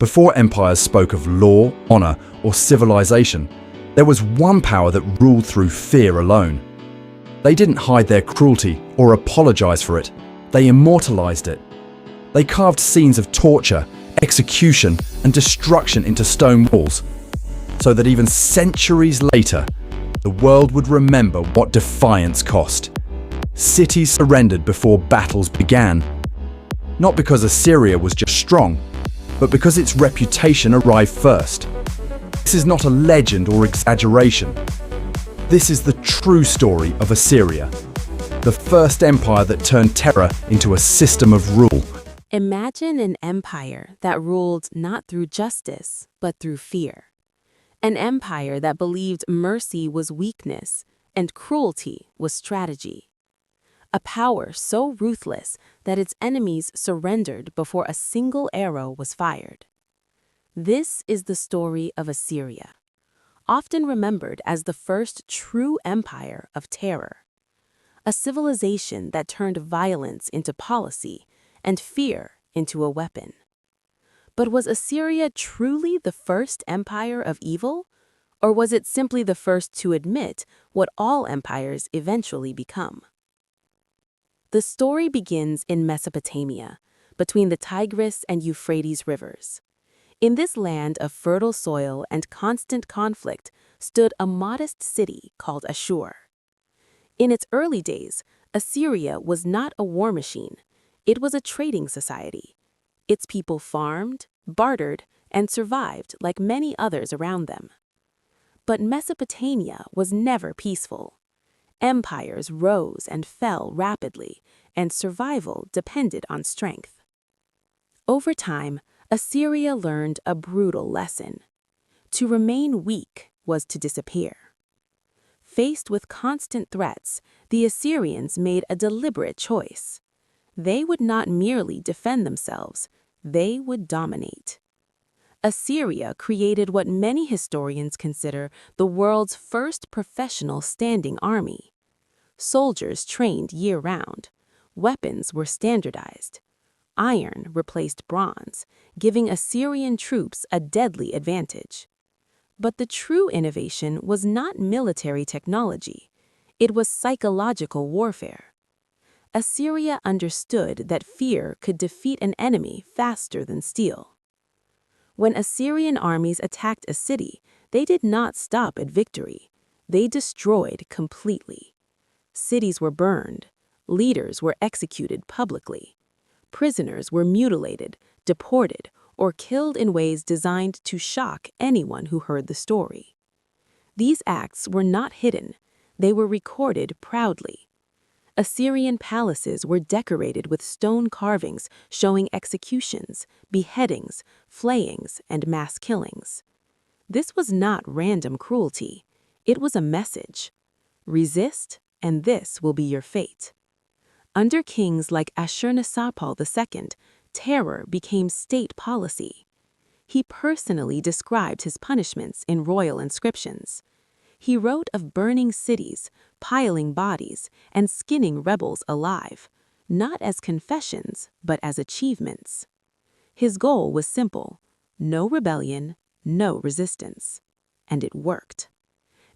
Before empires spoke of law, honor, or civilization, there was one power that ruled through fear alone. They didn't hide their cruelty or apologize for it. They immortalized it. They carved scenes of torture, execution, and destruction into stone walls, so that even centuries later, the world would remember what defiance cost. Cities surrendered before battles began. Not because Assyria was just strong, but because its reputation arrived first. This is not a legend or exaggeration. This is the true story of Assyria, the first empire that turned terror into a system of rule. Imagine an empire that ruled not through justice, but through fear. An empire that believed mercy was weakness and cruelty was strategy. A power so ruthless that its enemies surrendered before a single arrow was fired. This is the story of Assyria, often remembered as the first true empire of terror. A civilization that turned violence into policy and fear into a weapon. But was Assyria truly the first empire of evil? Or was it simply the first to admit what all empires eventually become? The story begins in Mesopotamia, between the Tigris and Euphrates rivers. In this land of fertile soil and constant conflict stood a modest city called Ashur. In its early days, Assyria was not a war machine. It was a trading society. Its people farmed, bartered, and survived like many others around them. But Mesopotamia was never peaceful. Empires rose and fell rapidly, and survival depended on strength. Over time, Assyria learned a brutal lesson. To remain weak was to disappear. Faced with constant threats, the Assyrians made a deliberate choice. They would not merely defend themselves, they would dominate. Assyria created what many historians consider the world's first professional standing army. Soldiers trained year-round. Weapons were standardized. Iron replaced bronze, giving Assyrian troops a deadly advantage. But the true innovation was not military technology. It was psychological warfare. Assyria understood that fear could defeat an enemy faster than steel. When Assyrian armies attacked a city, they did not stop at victory. They destroyed completely. Cities were burned. Leaders were executed publicly. Prisoners were mutilated, deported, or killed in ways designed to shock anyone who heard the story. These acts were not hidden. They were recorded proudly. Assyrian palaces were decorated with stone carvings showing executions, beheadings, flayings, and mass killings. This was not random cruelty. It was a message. Resist, and this will be your fate. Under kings like Ashurnasirpal II, terror became state policy. He personally described his punishments in royal inscriptions. He wrote of burning cities, piling bodies, and skinning rebels alive, not as confessions, but as achievements. His goal was simple: no rebellion, no resistance. And it worked.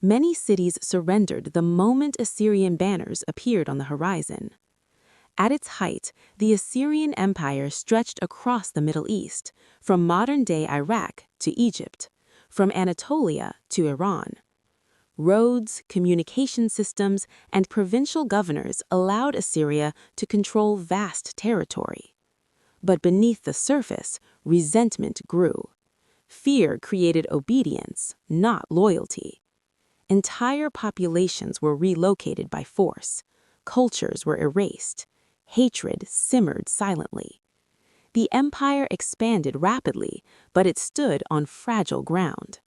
Many cities surrendered the moment Assyrian banners appeared on the horizon. At its height, the Assyrian Empire stretched across the Middle East, from modern-day Iraq to Egypt, from Anatolia to Iran. Roads, communication systems, and provincial governors allowed Assyria to control vast territory. But beneath the surface, resentment grew. Fear created obedience, not loyalty. Entire populations were relocated by force. Cultures were erased. Hatred simmered silently. The empire expanded rapidly, but it stood on fragile ground.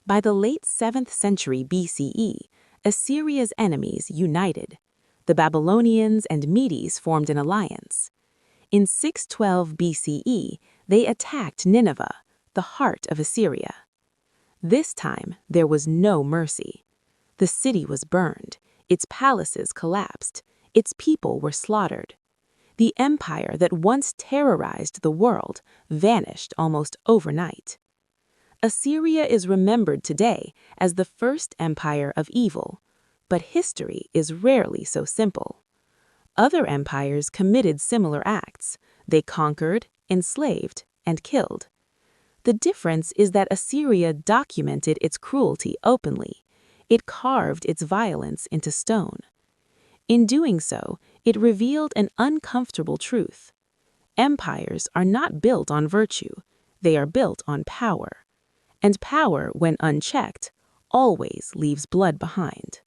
By the late 7th century BCE, Assyria's enemies united. The Babylonians and Medes formed an alliance. In 612 BCE, they attacked Nineveh, the heart of Assyria. This time, there was no mercy. The city was burned, its palaces collapsed, its people were slaughtered. The empire that once terrorized the world vanished almost overnight. Assyria is remembered today as the first empire of evil, but history is rarely so simple. Other empires committed similar acts. They conquered, enslaved, and killed. The difference is that Assyria documented its cruelty openly. It carved its violence into stone. In doing so, it revealed an uncomfortable truth. Empires are not built on virtue, they are built on power. And power, when unchecked, always leaves blood behind.